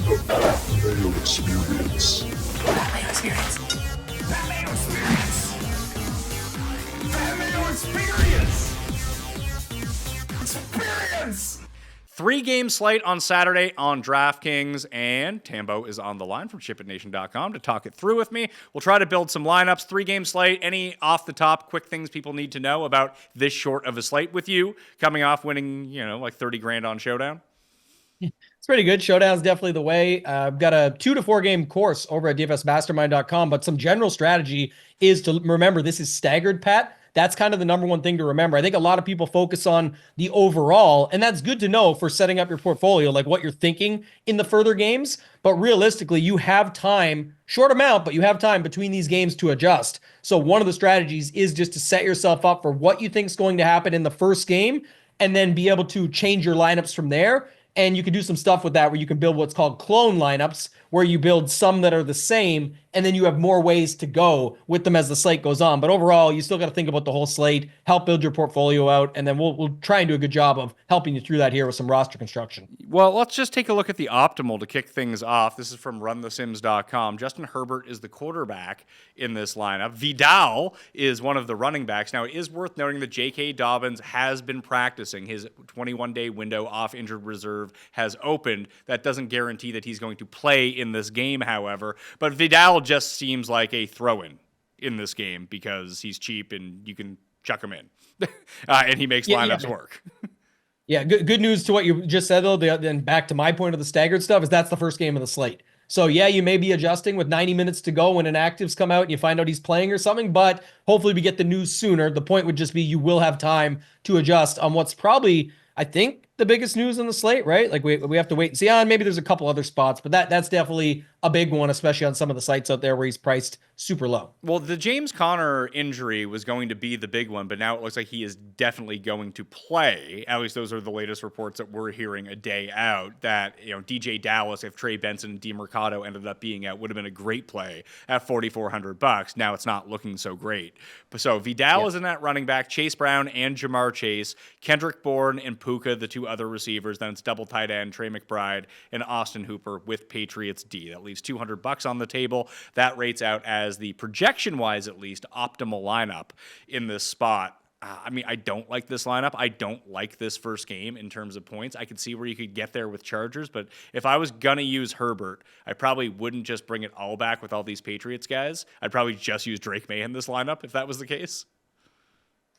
Mayo experience. That Mayo experience. That Mayo experience. That Mayo experience. Experience. 3-game slate on Saturday on DraftKings, and Tambo is on the line from chipitnation.com to talk it through with me. We'll try to build some lineups. 3-game slate. Any off-the-top quick things people need to know about this short of a slate with you coming off winning, like 30 grand on Showdown? It's pretty good. Showdown's definitely the way. I've got a 2 to 4 game course over at dfsmastermind.com, but some general strategy is to remember this is staggered, Pat. That's kind of the number one thing to remember. I think a lot of people focus on the overall, and that's good to know for setting up your portfolio, like what you're thinking in the further games. But realistically, you have time, short amount, but you have time between these games to adjust. So one of the strategies is just to set yourself up for what you think is going to happen in the first game, and then be able to change your lineups from there. And you can do some stuff with that where you can build what's called clone lineups, where you build some that are the same, and then you have more ways to go with them as the slate goes on. But overall, you still got to think about the whole slate, help build your portfolio out, and then we'll try and do a good job of helping you through that here with some roster construction. Well, let's just take a look at the optimal to kick things off. This is from runthesims.com. Justin Herbert is the quarterback in this lineup. Vidal is one of the running backs. Now, it is worth noting that J.K. Dobbins has been practicing. His 21-day window off injured reserve has opened. That doesn't guarantee that he's going to play in this game, however. But Vidal just seems like a throw-in in this game because he's cheap and you can chuck him in. And he makes lineups work. Yeah, good news to what you just said, though. Then back to my point of the staggered stuff is that's the first game of the slate. So, yeah, you may be adjusting with 90 minutes to go when inactives come out and you find out he's playing or something, but hopefully we get the news sooner. The point would just be you will have time to adjust on what's probably, I think, the biggest news on the slate, right? Like we have to wait and see. Maybe there's a couple other spots, but that's definitely a big one, especially on some of the sites out there where he's priced super low. Well, the James Conner injury was going to be the big one, but now it looks like he is definitely going to play. At least those are the latest reports that we're hearing a day out, that DJ Dallas, if Trey Benson and DeMercado ended up being out, would have been a great play at $4,400. Now it's not looking so great. So Vidal is in that running back, Chase Brown and Jamar Chase, Kendrick Bourne and Puka, the two other receivers. Then it's double tight end, Trey McBride and Austin Hooper with Patriots D. That leaves $200 on the table. That rates out as the projection-wise, at least, optimal lineup in this spot. I don't like this lineup. I don't like this first game in terms of points. I could see where you could get there with Chargers, but if I was going to use Herbert, I probably wouldn't just bring it all back with all these Patriots guys. I'd probably just use Drake May in this lineup if that was the case.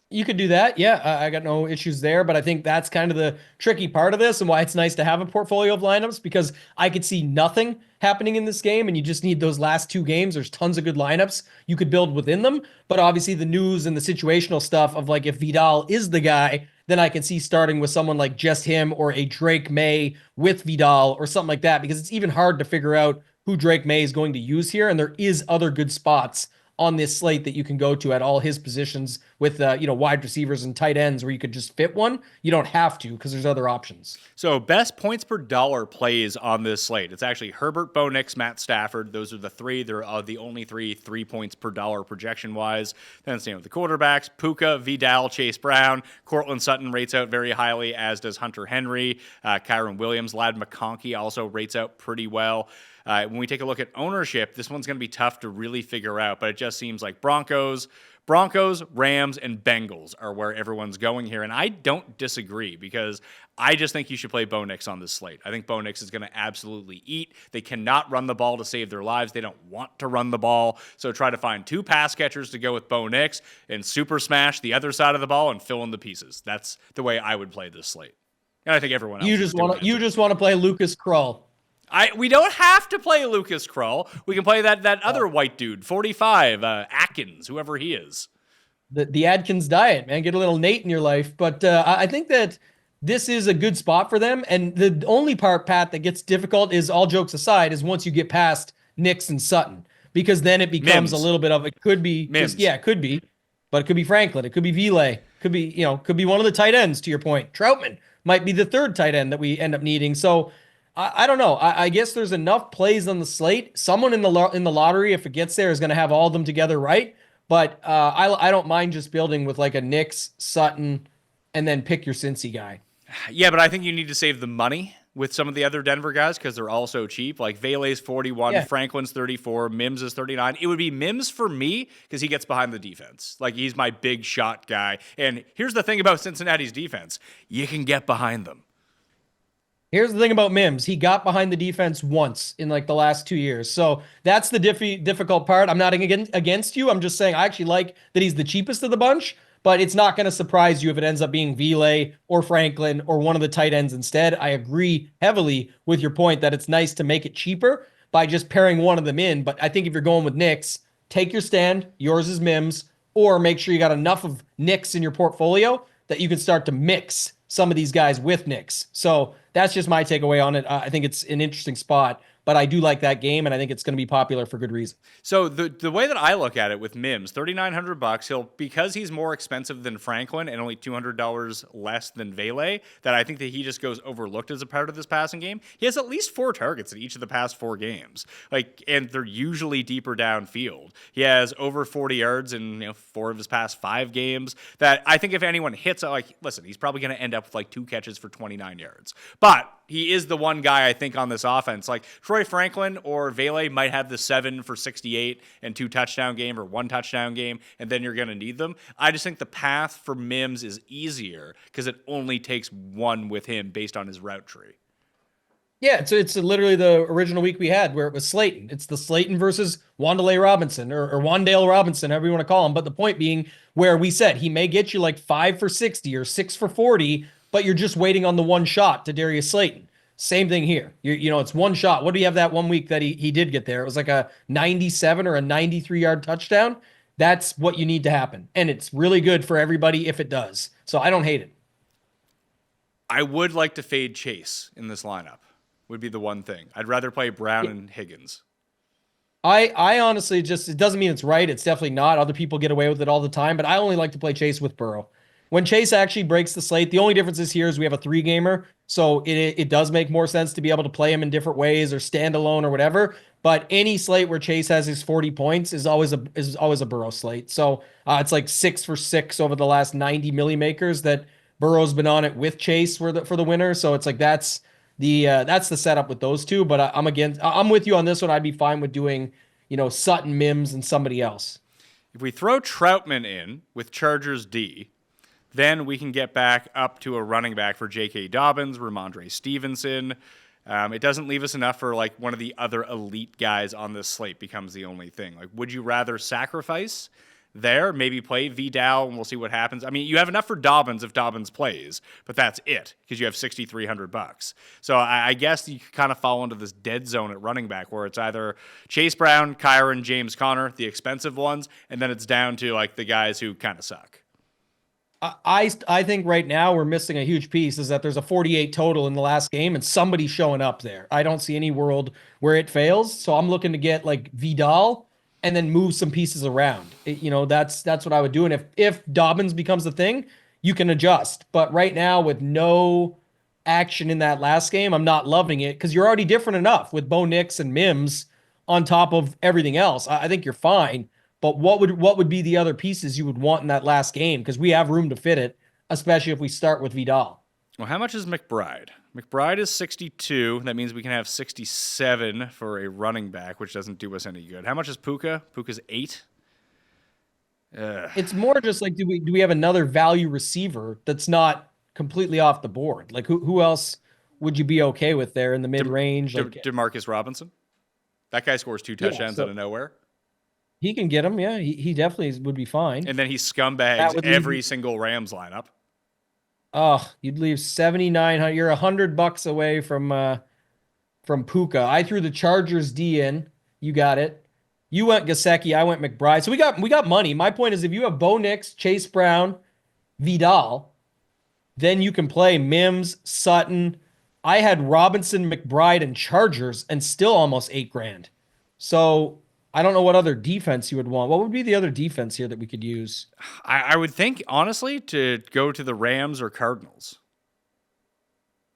You could do that. Yeah, I got no issues there, but I think that's kind of the tricky part of this and why it's nice to have a portfolio of lineups, because I could see nothing happening in this game and you just need those last two games. There's tons of good lineups you could build within them, but obviously the news and the situational stuff of like if Vidal is the guy, then I can see starting with someone like just him or a Drake May with Vidal or something like that, because it's even hard to figure out who Drake May is going to use here, and there is other good spots on this slate that you can go to at all his positions with wide receivers and tight ends where you could just fit one. You don't have to because there's other options. So best points per dollar plays on this slate. It's actually Herbert, Bo Nix, Matt Stafford. Those are the three. They're the only 3 points per dollar projection-wise. Then it's with the quarterbacks, Puka, Vidal, Chase Brown. Cortland Sutton rates out very highly, as does Hunter Henry. Kyron Williams, Ladd McConkey also rates out pretty well. When we take a look at ownership, this one's going to be tough to really figure out, but it just seems like Broncos, Rams, and Bengals are where everyone's going here. And I don't disagree, because I just think you should play Bo Nix on this slate. I think Bo Nix is going to absolutely eat. They cannot run the ball to save their lives. They don't want to run the ball. So try to find 2 pass catchers to go with Bo Nix and super smash the other side of the ball and fill in the pieces. That's the way I would play this slate. And I think everyone else You just want to play Lucas Krull. We don't have to play Lucas Krull. We can play that other white dude, 45, Atkins, whoever he is. The Adkins diet, man. Get a little Nate in your life. But I think that this is a good spot for them. And the only part, Pat, that gets difficult is, all jokes aside, is once you get past Nix and Sutton. Because then it becomes a little bit of, it could be, it could be, but it could be Franklin. It could be Vile. Could be one of the tight ends, to your point. Troutman might be the third tight end that we end up needing. So I don't know. I guess there's enough plays on the slate. Someone in the lottery, if it gets there, is going to have all of them together, right? But I don't mind just building with like a Nix, Sutton, and then pick your Cincy guy. Yeah, but I think you need to save the money with some of the other Denver guys because they're all so cheap. Like Vele's 41, Yeah. Franklin's 34, Mims is 39. It would be Mims for me because he gets behind the defense. Like he's my big shot guy. And here's the thing about Cincinnati's defense. You can get behind them. Here's the thing about Mims. He got behind the defense once in like the last 2 years. So that's the difficult part. I'm not against you. I'm just saying I actually like that he's the cheapest of the bunch, but it's not going to surprise you if it ends up being Vele or Franklin or one of the tight ends instead. I agree heavily with your point that it's nice to make it cheaper by just pairing one of them in. But I think if you're going with Knicks, take your stand. Yours is Mims, or make sure you got enough of Knicks in your portfolio that you can start to mix some of these guys with Knicks. So that's just my takeaway on it. I think it's an interesting spot, but I do like that game, and I think it's going to be popular for good reason. So the way that I look at it with Mims, $3,900, he'll because he's more expensive than Franklin and only $200 less than Vele, that I think that he just goes overlooked as a part of this passing game. He has at least 4 targets in each of the past 4 games, and they're usually deeper downfield. He has over 40 yards in 4 of his past 5 games. That I think if anyone hits, listen, he's probably going to end up with like 2 catches for 29 yards, but he is the one guy I think on this offense. Like Troy Franklin or Vele might have the 7 for 68 and 2 touchdown game or 1 touchdown game, and then you're going to need them. I just think the path for Mims is easier because it only takes 1 with him based on his route tree. Yeah, it's literally the original week we had where it was Slayton. It's the Slayton versus Wan'Dale Robinson or Wan'Dale Robinson, however you want to call him. But the point being where we said he may get you like 5 for 60 or 6 for 40, but you're just waiting on the one shot to Darius Slayton. Same thing here. It's one shot. What do you have that one week that he did get there? It was like a 97 or a 93-yard touchdown. That's what you need to happen. And it's really good for everybody if it does. So I don't hate it. I would like to fade Chase in this lineup. Would be the one thing. I'd rather play Brown and Higgins. I honestly it doesn't mean it's right. It's definitely not. Other people get away with it all the time, but I only like to play Chase with Burrow. When Chase actually breaks the slate, the only difference is here is we have a 3-gamer, so it does make more sense to be able to play him in different ways or stand alone or whatever. But any slate where Chase has his 40 points is always a Burrow slate. So it's like 6 for 6 over the last 90 milli makers that Burrow's been on it with Chase for the winner. So it's like that's the setup with those two. But I'm with you on this one. I'd be fine with doing Sutton, Mims, and somebody else. If we throw Troutman in with Chargers D, then we can get back up to a running back for J.K. Dobbins, Ramondre Stevenson. It doesn't leave us enough for like one of the other elite guys on this slate becomes the only thing. Like, would you rather sacrifice there, maybe play Vidal, and we'll see what happens? I mean, you have enough for Dobbins if Dobbins plays, but that's it because you have $6,300. So I guess you kind of fall into this dead zone at running back where it's either Chase Brown, Kyron, James Conner, the expensive ones, and then it's down to like the guys who kind of suck. I think right now we're missing a huge piece is that there's a 48 total in the last game and somebody's showing up there. I don't see any world where it fails. So I'm looking to get like Vidal and then move some pieces around. That's what I would do. And if Dobbins becomes the thing, you can adjust. But right now with no action in that last game, I'm not loving it because you're already different enough with Bo Nix and Mims on top of everything else. I think you're fine. But what would be the other pieces you would want in that last game? Because we have room to fit it, especially if we start with Vidal. Well, how much is McBride? McBride is 62. That means we can have 67 for a running back, which doesn't do us any good. How much is Puka? Puka's 8. It's more just like, do we have another value receiver that's not completely off the board? Like who else would you be okay with there in the mid range? DeMarcus Robinson. That guy scores 2 touchdowns out of nowhere. He can get him, yeah. He definitely would be fine. And then he scumbags every single Rams lineup. Oh, you'd leave 79. You're $100 away from Puka. I threw the Chargers D in. You got it. You went Gesicki. I went McBride. So we got money. My point is, if you have Bo Nix, Chase Brown, Vidal, then you can play Mims, Sutton. I had Robinson, McBride, and Chargers, and still almost $8,000. So I don't know what other defense you would want. What would be the other defense here that we could use? I would think, honestly, to go to the Rams or Cardinals.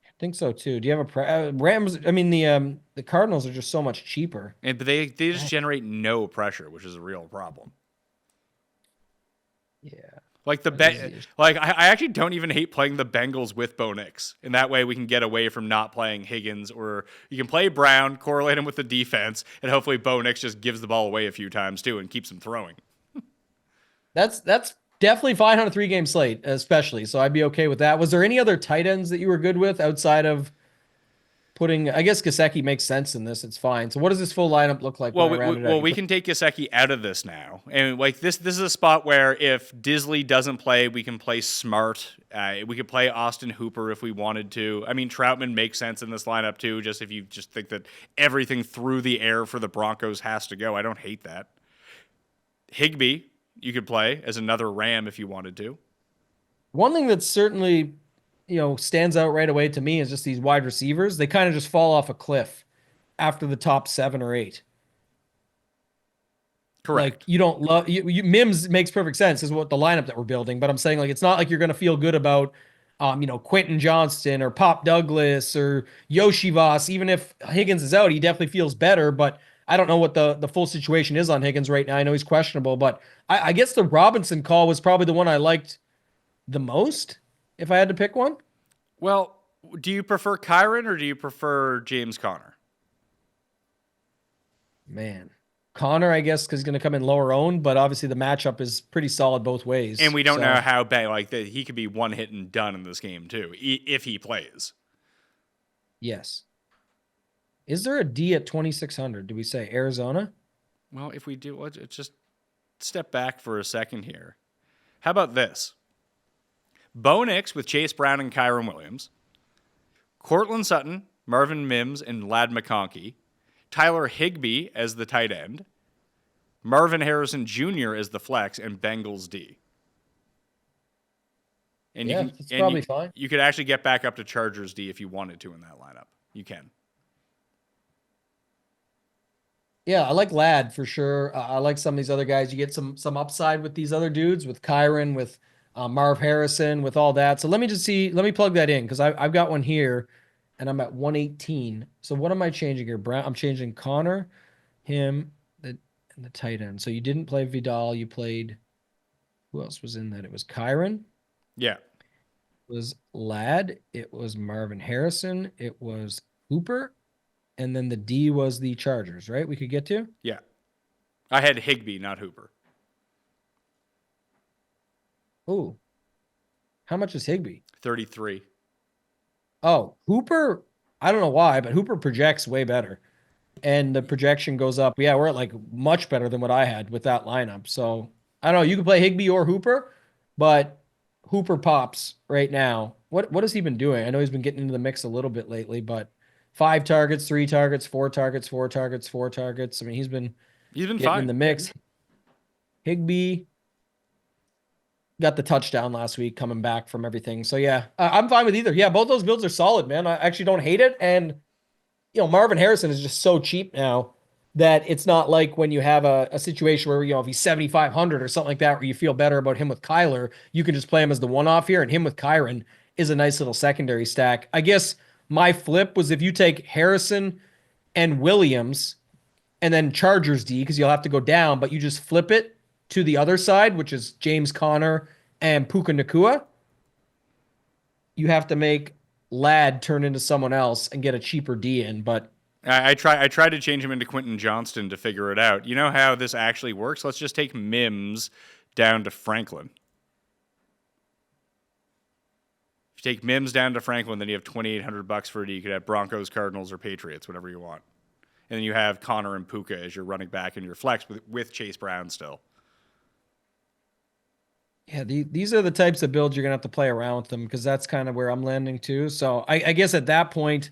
I think so, too. Do you have a Rams? I mean, the Cardinals are just so much cheaper. But they just generate no pressure, which is a real problem. Yeah. Like I actually don't even hate playing the Bengals with Bo Nix. And that way we can get away from not playing Higgins, or you can play Brown, correlate him with the defense, and hopefully Bo Nix just gives the ball away a few times too and keeps him throwing. That's definitely fine on a 3-game slate, especially. So I'd be okay with that. Was there any other tight ends that you were good with outside of putting? I guess Gesicki makes sense in this. It's fine. So what does this full lineup look like? We can take Gesicki out of this now, and like this is a spot where if Disley doesn't play, we can play Smart. We could play Austin Hooper if we wanted to. I mean, Troutman makes sense in this lineup too. Just if you just think that everything through the air for the Broncos has to go, I don't hate that. Higbee, you could play as another Ram if you wanted to. One thing that's certainly, stands out right away to me is just these wide receivers. They kind of just fall off a cliff after the top 7 or 8. Correct. Like you don't love Mims makes perfect sense is what the lineup that we're building, but I'm saying like it's not like you're going to feel good about Quentin Johnston or Pop Douglas or Yoshi Voss. Even if Higgins is out, he definitely feels better, but I don't know what the full situation is on Higgins right now. I know he's questionable, but I guess the Robinson call was probably the one I liked the most if I had to pick one. Well, do you prefer Kyron or do you prefer James Conner? Man, Connor, I guess, because he's going to come in lower owned, but obviously the matchup is pretty solid both ways. And we don't know how bad, he could be one hit and done in this game too, if he plays. Yes. Is there a D at 2,600? Do we say Arizona? Well, if we do, let's just step back for a second here. How about this? Bo Nix with Chase Brown and Kyron Williams. Cortland Sutton, Marvin Mims, and Ladd McConkey. Tyler Higbee as the tight end. Marvin Harrison Jr. as the flex, and Bengals D. And that's probably fine. You could actually get back up to Chargers D if you wanted to in that lineup. You can. Yeah, I like Ladd for sure. I like some of these other guys. You get some upside with these other dudes, with Kyron, with Marv Harrison, with all that. So let me plug that in because I've got one here and I'm at 118. So what am I changing here? Brown, I'm changing Connor, him, and the tight end. So you didn't play Vidal. You played, who else was in that? It was Kyron. Yeah. It was Ladd. It was Marvin Harrison. It was Hooper. And then the D was the Chargers, right? We could get to? Yeah. I had Higbee, not Hooper. Oh. How much is Higbee? 33. Oh, Hooper, I don't know why, but Hooper projects way better. And the projection goes up. Yeah, we're at like much better than what I had with that lineup. So I don't know. You can play Higbee or Hooper, but Hooper pops right now. What has he been doing? I know he's been getting into the mix a little bit lately, but 5 targets, 3 targets, 4 targets, 4 targets, 4 targets. I mean, he's been getting fine in the mix. Higbee got the touchdown last week coming back from everything. So yeah, I'm fine with either. Yeah, both those builds are solid, man. I actually don't hate it. And Marvin Harrison is just so cheap now that it's not like when you have a situation where, if he's 7,500 or something like that, where you feel better about him with Kyler, you can just play him as the one-off here, and him with Kyron is a nice little secondary stack. I guess my flip was if you take Harrison and Williams and then Chargers D, because you'll have to go down, but you just flip it to the other side, which is James Conner and Puka Nacua, you have to make Ladd turn into someone else and get a cheaper D in. But I tried to change him into Quentin Johnston to figure it out. You know how this actually works? Let's just take Mims down to Franklin. If you take Mims down to Franklin, then you have $2,800 for it. You could have Broncos, Cardinals, or Patriots, whatever you want. And then you have Connor and Puka as your running back and your flex with Chase Brown still. Yeah, these are the types of builds you're going to have to play around with them because that's kind of where I'm landing too. So I guess at that point,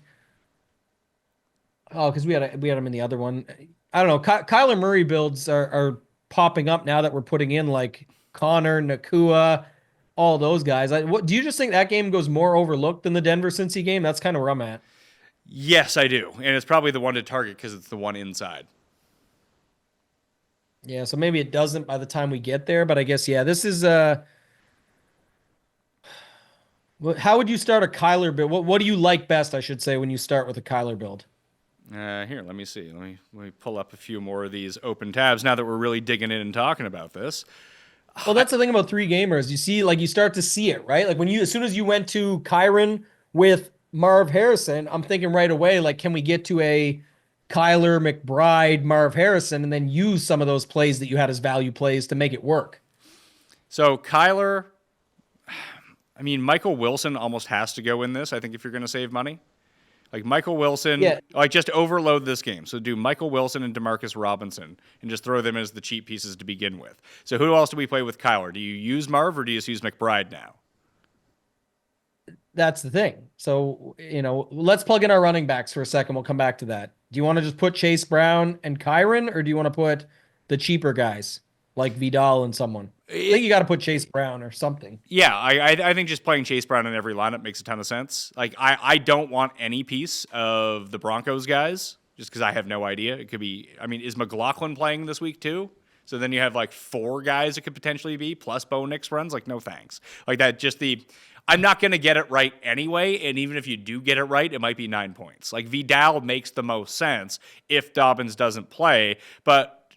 because we had him in the other one. I don't know. Kyler Murray builds are popping up now that we're putting in like Connor, Nacua, all those guys. What do you just think that game goes more overlooked than the Denver Cincy game? That's kind of where I'm at. Yes, I do. And it's probably the one to target because it's the one inside. Yeah, so maybe it doesn't by the time we get there, but I guess, yeah, this is how would you start a Kyler build? What do you like best, I should say, when you start with a Kyler build? Here, let me see. Let me pull up a few more of these open tabs now that we're really digging in and talking about this. Well, that's the thing about three gamers. You see, like you start to see it, right? Like as soon as you went to Kyron with Marv Harrison, I'm thinking right away, like, can we get to a Kyler McBride, Marv Harrison, and then use some of those plays that you had as value plays to make it work? So Kyler, I mean, Michael Wilson almost has to go in this, I think, if you're going to save money. Like Michael Wilson, Yeah. like just overload this game. So do Michael Wilson and Demarcus Robinson and just throw them as the cheap pieces to begin with. So who else do we play with Kyler? Do you use Marv or do you just use McBride now? That's the thing. So, let's plug in our running backs for a second. We'll come back to that. Do you want to just put Chase Brown and Kyron, or do you want to put the cheaper guys like Vidal and someone? I think you got to put Chase Brown or something. Yeah, I think just playing Chase Brown in every lineup makes a ton of sense. Like I don't want any piece of the Broncos guys just because I have no idea. It could be. I mean, is McLaughlin playing this week too? So then you have like 4 guys it could potentially be plus Bo Nix runs. Like no thanks. Like that. I'm not going to get it right anyway. And even if you do get it right, it might be 9 points. Like Vidal makes the most sense if Dobbins doesn't play, but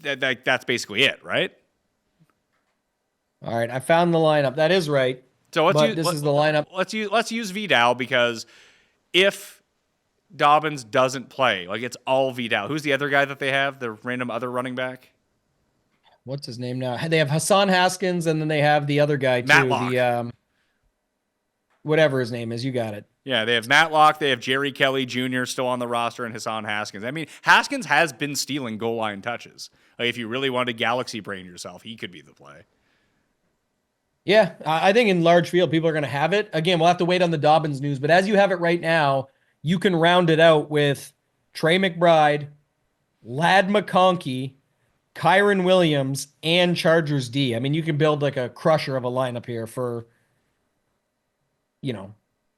that's basically it, right? All right, I found the lineup. That is right. So this is the lineup. Let's use Vidal because if Dobbins doesn't play, like it's all Vidal. Who's the other guy that they have? The random other running back? What's his name now? They have Hassan Haskins, and then they have the other guy too. Matlock. The whatever his name is. You got it. Yeah, they have Matlock. They have Jerry Kelly Jr. still on the roster, and Hassan Haskins. I mean, Haskins has been stealing goal line touches. Like if you really wanted to galaxy brain yourself, he could be the play. Yeah, I think in large field, people are going to have it. Again, we'll have to wait on the Dobbins news, but as you have it right now, you can round it out with Trey McBride, Lad McConkey, Kyron Williams, and Chargers D. I mean, you can build like a crusher of a lineup here for,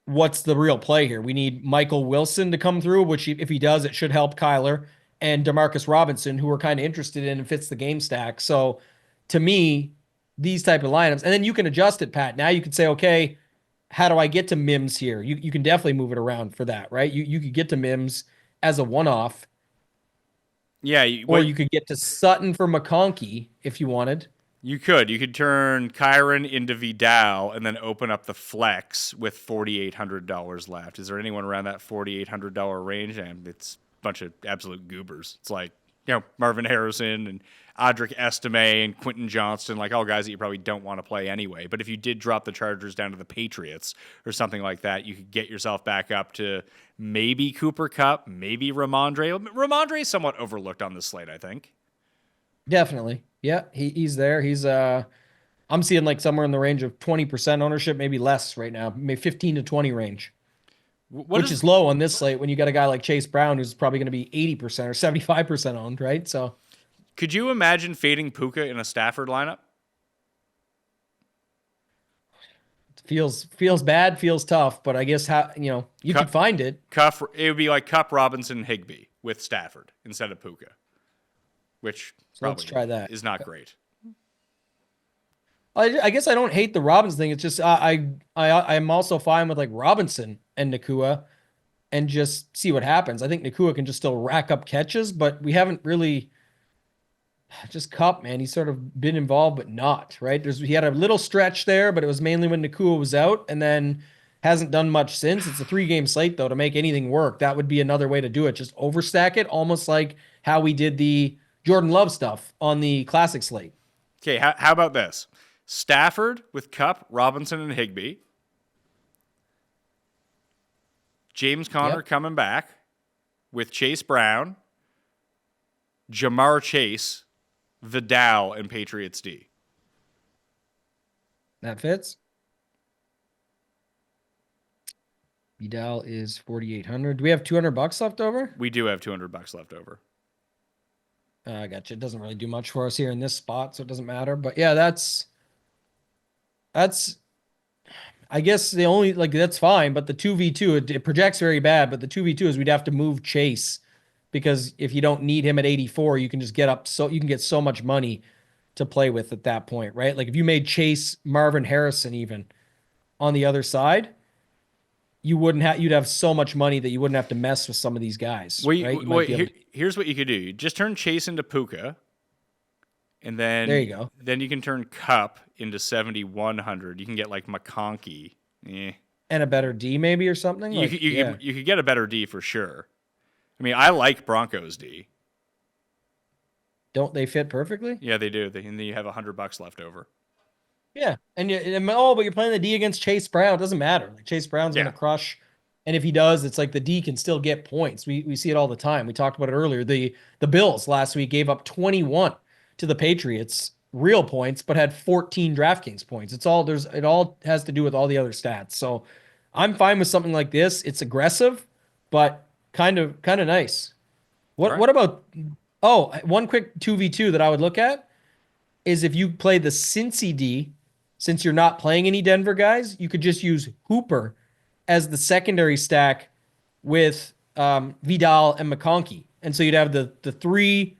what's the real play here? We need Michael Wilson to come through, which if he does, it should help Kyler, and Demarcus Robinson, who we're kind of interested in and fits the game stack. So to me, these type of lineups, and then you can adjust it, Pat. Now you can say, okay, how do I get to Mims here? You can definitely move it around for that, right? You could get to Mims as a one-off. Yeah. Or you could get to Sutton for McConkey if you wanted. You could turn Kyron into Vidal and then open up the flex with $4,800 left. Is there anyone around that $4,800 range? And it's a bunch of absolute goobers. It's like, Marvin Harrison and Audric Estime and Quentin Johnston, like all guys that you probably don't want to play anyway. But if you did drop the Chargers down to the Patriots or something like that, you could get yourself back up to maybe Cooper Kupp, maybe Ramondre. Ramondre is somewhat overlooked on this slate, I think. Definitely. Yeah, he's there. He's I'm seeing like somewhere in the range of 20% ownership, maybe less right now, maybe 15 to 20 range. Which is low on this slate when you got a guy like Chase Brown who's probably going to be 80% or 75% owned, right? So could you imagine fading Puka in a Stafford lineup? Feels bad, feels tough, but I guess you could find it. It would be like Kupp, Robinson, Higbee with Stafford instead of Puka, which let's try that. Is not great. I guess I don't hate the Robinson thing. It's just I'm also fine with like Robinson and Nakua and just see what happens. I think Nakua can just still rack up catches, but we haven't really just Kupp, man. He's sort of been involved, but not, right? He had a little stretch there, but it was mainly when Nakua was out and then hasn't done much since. It's a 3-game slate though, to make anything work. That would be another way to do it. Just overstack it, almost like how we did the Jordan Love stuff on the classic slate. Okay. How about this? Stafford with Kupp, Robinson, and Higbee. James Conner coming back with Chase Brown, Jamar Chase, Vidal, and Patriots D. That fits. Vidal is 4,800. Do we have $200 left over? We do have $200 left over. I gotcha. It doesn't really do much for us here in this spot, so it doesn't matter. But yeah, that's I guess the only that's fine, but the 2v2 it projects very bad, but the 2v2 is we'd have to move Chase because if you don't need him at 84, you can just get so much money to play with at that point, right? Like if you made Chase Marvin Harrison even on the other side, you'd have so much money that you wouldn't have to mess with some of these guys. Here's what you could do. You just turn Chase into Puka And then There you go. Then you can turn Cup into 7,100. You can get like McConkey. And a better D maybe or something. You could get a better D for sure. I mean, I like Broncos D. Don't they fit perfectly? Yeah, they do. And then you have $100 left over. Yeah, but you're playing the D against Chase Brown. It doesn't matter. Like Chase Brown's going to crush, and if he does, it's like the D can still get points. We see it all the time. We talked about it earlier. The Bills last week gave up 21 to the Patriots, real points, but had 14 DraftKings points. It all has to do with all the other stats. So I'm fine with something like this. It's aggressive, but kind of nice. What about? Oh, one quick 2v2 that I would look at is if you play the Cincy D. Since you're not playing any Denver guys, you could just use Hooper as the secondary stack with Vidal and McConkey. And so you'd have the 3-1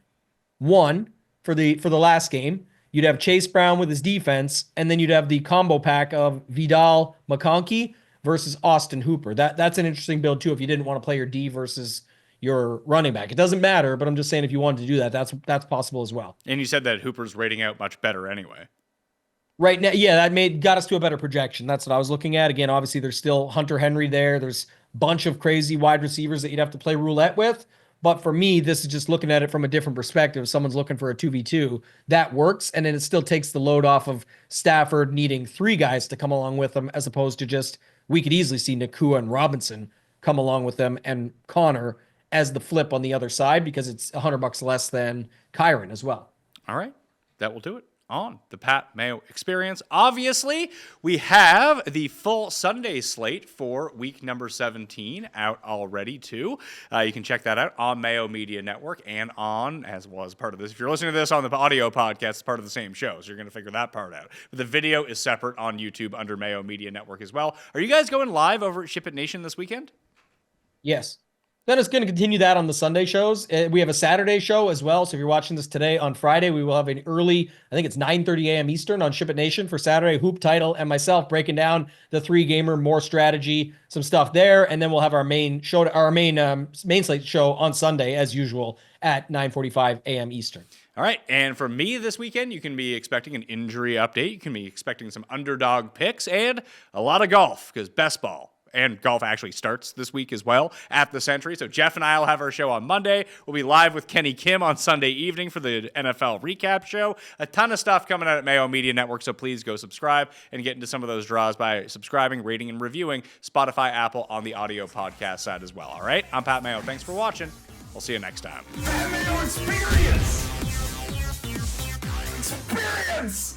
for the last game. You'd have Chase Brown with his defense, and then you'd have the combo pack of Vidal, McConkey versus Austin Hooper. That's an interesting build too if you didn't want to play your D versus your running back. It doesn't matter, but I'm just saying if you wanted to do that, that's possible as well. And you said that Hooper's rating out much better anyway. Right now, yeah, that got us to a better projection. That's what I was looking at. Again, obviously, there's still Hunter Henry there. There's a bunch of crazy wide receivers that you'd have to play roulette with. But for me, this is just looking at it from a different perspective. If someone's looking for a 2v2, that works. And then it still takes the load off of Stafford needing 3 guys to come along with them, as opposed to just, we could easily see Nakua and Robinson come along with them and Connor as the flip on the other side because it's $100 less than Kyron as well. All right. That will do it on the Pat Mayo Experience. Obviously, we have the full Sunday slate for week number 17 out already, too. You can check that out on Mayo Media Network and on, as well as part of this. If you're listening to this on the audio podcast, it's part of the same show, so you're going to figure that part out. But the video is separate on YouTube under Mayo Media Network as well. Are you guys going live over at Ship It Nation this weekend? Yes. Then it's going to continue that on the Sunday shows. We have a Saturday show as well. So if you're watching this today on Friday, we will have an early, I think it's 9:30 a.m. Eastern on Ship It Nation for Saturday. Hoop Title and myself breaking down the 3-gamer, more strategy, some stuff there. And then we'll have our main show, main slate show on Sunday as usual at 9:45 a.m. Eastern. All right, and for me this weekend, you can be expecting an injury update. You can be expecting some underdog picks and a lot of golf because best ball. And golf actually starts this week as well at the Century. So Jeff and I will have our show on Monday. We'll be live with Kenny Kim on Sunday evening for the NFL recap show. A ton of stuff coming out at Mayo Media Network, so please go subscribe and get into some of those draws by subscribing, rating, and reviewing Spotify, Apple on the audio podcast side as well. All right, I'm Pat Mayo. Thanks for watching. We'll see you next time. Pat Mayo Experience! Experience!